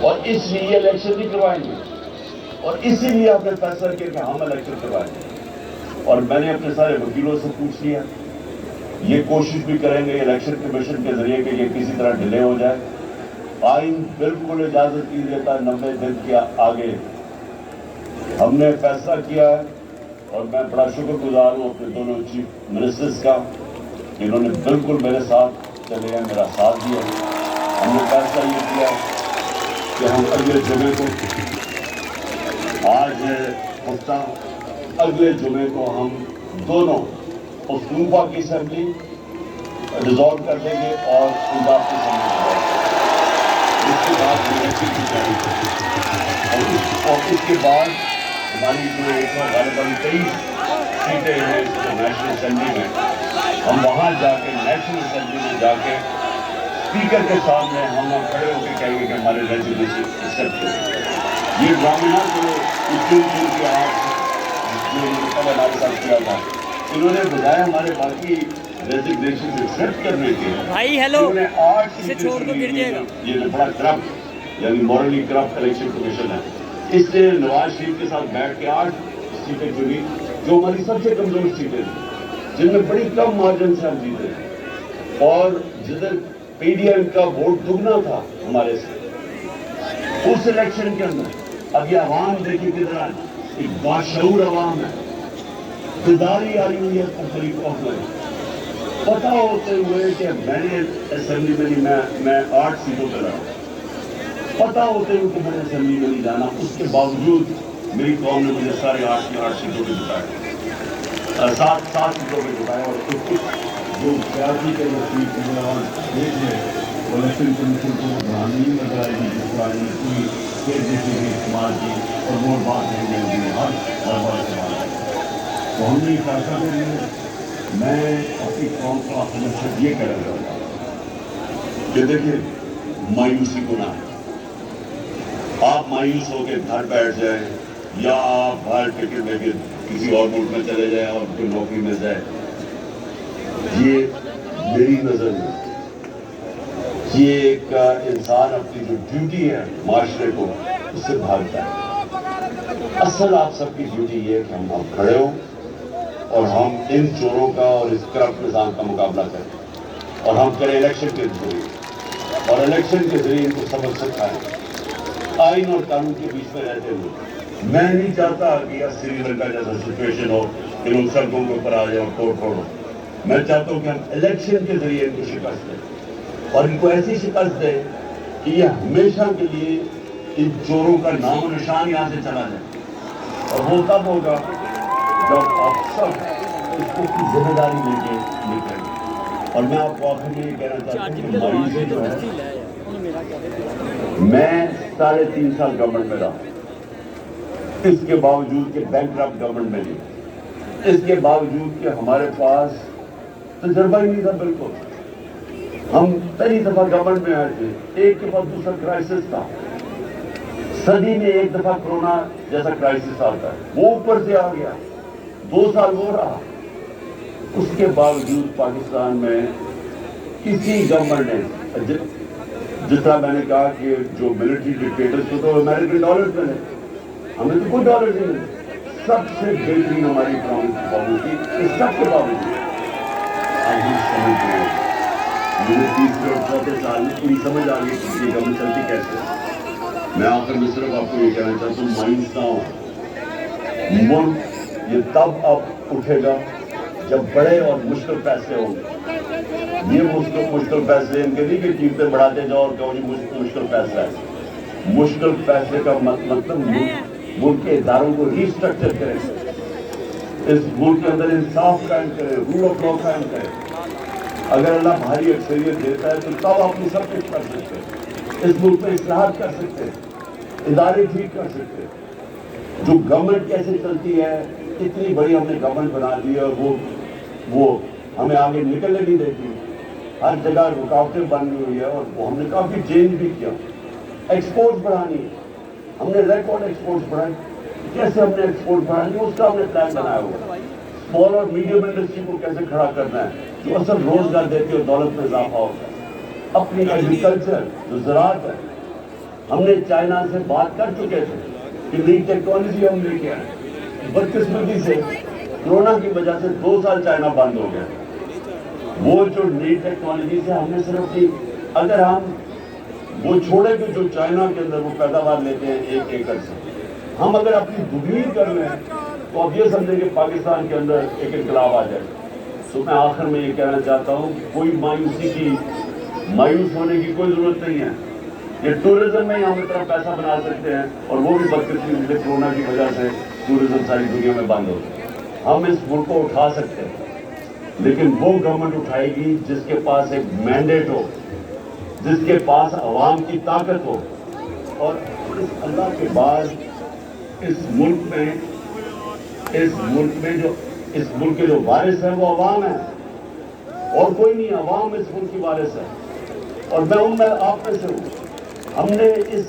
اور اس لیے یہ الیکشن نہیں کروائیں گے، اور اسی لیے آپ نے فیصلہ کیا کہ ہم الیکشن کروائیں گے۔ اور میں نے اپنے سارے وکیلوں سے پوچھ لیا، یہ کوشش بھی کریں گے الیکشن کمیشن کے ذریعے کہ یہ کسی طرح ڈیلے ہو جائے۔ آئین بالکل اجازت نہیں دیتا 90 دن کے آگے۔ ہم نے فیصلہ کیا ہے، اور میں بڑا شکر گزار ہوں اپنے دونوں چیف منسٹرز کا، انہوں نے بالکل میرے ساتھ چلے ہیں، میرا ساتھ دیا۔ ہم نے فیصلہ یہ کیا کہ ہم اگلے جمعے کو، آج ہے ہفتہ، اگلے جمعے کو ہم دونوں اکتوبر کی اسمبلی ڈیزالو کر دیں گے اور پنجاب کی اسمبلی اس کے بعد اور اس کے بعد ہماری جو غالباً 23 سیٹیں ہیں نیشنل اسمبلی میں، ہم وہاں جا کے نیشنل اسمبلی میں جا کے اسپیکر کے سامنے ہم کھڑے ہو کے کہیں گے کہ ہمارے ریزولوشن ایکسیپٹ کریں۔ یہ ڈرامہ جو کے آج جو ہمارے ساتھ کیا تھا، انہوں نے بجائے ہمارے باقی ریزگنیشن ایکسیپٹ کرنے کے، انہوں نے 8 سیٹیں یہ بڑا کرپٹ یعنی مورلی کرپٹ الیکشن کمیشن ہے، اس نے نواز شریف کے ساتھ بیٹھ کے 8 سیٹیں چنی جو ہماری سب سے کمزور سیٹیں تھیں، جن میں بڑی کم مارجن سے ہم جیتے، اور جدھر پی ڈی ایم کا ووٹ دگنا تھا ہمارے سے اس الیکشن کے اندر۔ اب یہ عوام دیکھیے کدھر آئے، ایک باشعور عوام ہے، بیداری آئی ہوئی ہے تحریک میں، پتہ ہوتے ہوئے کہ میں نے اسمبلی میں نہیں، میں 8 سیٹوں پہ رہا، پتہ ہوتے ہوئے کہ میں نے اسمبلی میں نہیں جانا، اس کے باوجود میری قوم نے مجھے سارے 8 سیٹوں پہ جتایا، 7 سیٹوں پہ جتایا۔ اور جو سیاسی کے نصیب دیکھ لیں وہ الیکشن کمیشن کو بڑھانے نہیں نظر آئے گی، جس طرح کوئی جیسے بھی استعمال کی اور ووٹ بات نہیں دیں گے، ہر بار استعمال ہے۔ تو ہم نے یہ فیصلہ کر لیا۔ میں اپنی قوم کو ہمیشہ یہ کہنا چاہتا ہوں کہ دیکھیں مایوسی کو نہ، آپ مایوس ہو کے گھر بیٹھ جائیں یا آپ باہر ٹکٹ لے کے کسی اور ملک میں چلے جائیں اور کوئی نوکری مل جائے، یہ میری نظر میں یہ ایک انسان اپنی جو ڈیوٹی ہے معاشرے کو اس سے بھاگتا ہے۔ اصل آپ سب کی ڈیوٹی یہ ہے کہ ہم کھڑے ہوں اور ہم ان چوروں کا اور اس کرپٹ نظام کا مقابلہ کریں، اور ہم کریں الیکشن کے ذریعے، اور الیکشن کے ذریعے ان کو سبق سکھائیں آئین اور قانون کے بیچ میں رہتے ہوئے۔ میں نہیں چاہتا کہ سری لنکا جیسا سچویشن ہو کہ لوگ سڑکوں کے اوپر آ جائیں اور توڑ پھوڑ ہو۔ میں چاہتا ہوں کہ ہم الیکشن کے ذریعے ان کو شکست دیں، اور ان کو ایسی شکست دیں کہ یہ ہمیشہ کے لیے ان چوروں کا نام و نشان یہاں سے چلا جائے۔ اور وہ تب ہوگا جب آپ سب اس کو کی ذمہ داری لے کے نکلیں۔ اور میں آپ کو آخر میں یہ کہنا چاہتا ہوں کہ مایوسی جو ہے، میں 3.5 سال گورنمنٹ میں رہا، اس کے باوجود کہ بینکرپٹ گورنمنٹ میں نہیں، اس کے باوجود کہ ہمارے پاس تجربہ ہی نہیں تھا بالکل۔ ہم پہلی دفعہ گورنمنٹ میں آئے تھے، ایک کے بعد دوسرا کرائسس تھا، صدی میں ایک دفعہ کرونا جیسا کرائسس آتا ہے، وہ اوپر سے آ گیا، 2 سال وہ رہا۔ اس کے باوجود پاکستان میں کسی گورنمنٹ نے، جس طرح میں نے کہا کہ جو ملٹری ڈکٹیٹرز کو تو امریکن ڈالرز میں نے، ہمیں تو کوئی ڈالرز نہیں ملے، سب سے بہترین ہماری اکنامک پرفارمنس تھی۔ اس سب کے باوجود آج ہم سمجھ گئے، مجھے 3 اور 4 سال میں پوری سمجھ آ گئی کہ یہ گورنمنٹ چلتی کیسے ہے۔ میں آخر میں صرف آپ کو یہ کہنا چاہتا ہوں مایوس نہ ہو، ملک یہ تب اب اٹھے گا جب بڑے اور مشکل فیصلے ہوں گے۔ یہ مشکل فیصلے ان کے نہیں کہ قیمتیں بڑھاتے جاؤ اور کہو یہ مشکل فیصلہ ہے۔ مشکل فیصلے کا مطلب ملک کے اداروں کو ری اسٹرکچر کریں، اس ملک کے اندر انصاف قائم کریں، رول آف لا قائم کریں۔ اگر اللہ بھاری اکثریت دیتا ہے تو تب آپ یہ سب کچھ کر سکتے ہیں، اس ملک میں اصلاحات کر سکتے ہیں، ادارے ٹھیک کر سکتے ہیں۔ جو گورنمنٹ کیسے چلتی ہے، اتنی بڑی ہم نے گورنمنٹ بنا دی ہے اور وہ ہمیں آگے نکلنے نہیں دیتی، ہر جگہ رکاوٹیں بنی ہوئی ہے، اور وہ ہم نے کافی چینج بھی کیا۔ ایکسپورٹ بڑھانی، ہم نے ریکارڈ ایکسپورٹ بڑھائی، کیسے ہم نے ایکسپورٹ بڑھانی اس کا ہم نے پلان بنایا ہوا ہے۔ اسمال اور میڈیم انڈسٹری کو کیسے کھڑا کرنا ہے جو اصل روزگار دیتی ہے اور دولت میں اضافہ ہوتا ہے۔ اپنی ایگریکلچر جو زراعت ہے ہم نے چائنا سے بات کر چکے تھے کہ نئی ٹیکنالوجی ہم لے کے آئے. بدقسمتی سے کورونا کی وجہ سے 2 سال چائنا بند ہو گیا. وہ جو نئی ٹیکنالوجی سے ہم نے صرف کی، اگر ہم وہ چھوڑے کہ جو چائنا کے اندر وہ پیداوار لیتے ہیں 1 ایکڑ سے، ہم اگر اپنی دگنی کر لیں تو اب یہ سمجھیں کہ پاکستان کے اندر ایک انقلاب آ جائے. تو میں آخر میں یہ کہنا چاہتا ہوں کہ کوئی مایوس ہونے کی کوئی ضرورت نہیں ہے. یہ ٹورزم میں ہی ہم اتنا پیسہ بنا سکتے ہیں، اور وہ بھی بدقسمتی سے کورونا کی وجہ سے ٹورزم ساری دنیا میں بند ہو گیا. ہم اس ملک کو اٹھا سکتے ہیں، لیکن وہ گورنمنٹ اٹھائے گی جس کے پاس ایک مینڈیٹ ہو، جس کے پاس عوام کی طاقت ہو. اور اس اللہ کے بعد اس ملک کے جو وارث ہیں وہ عوام ہیں، اور کوئی نہیں. عوام اس ملک کی وارث ہے، اور میں آپ میں سے ہوں. ہم نے اس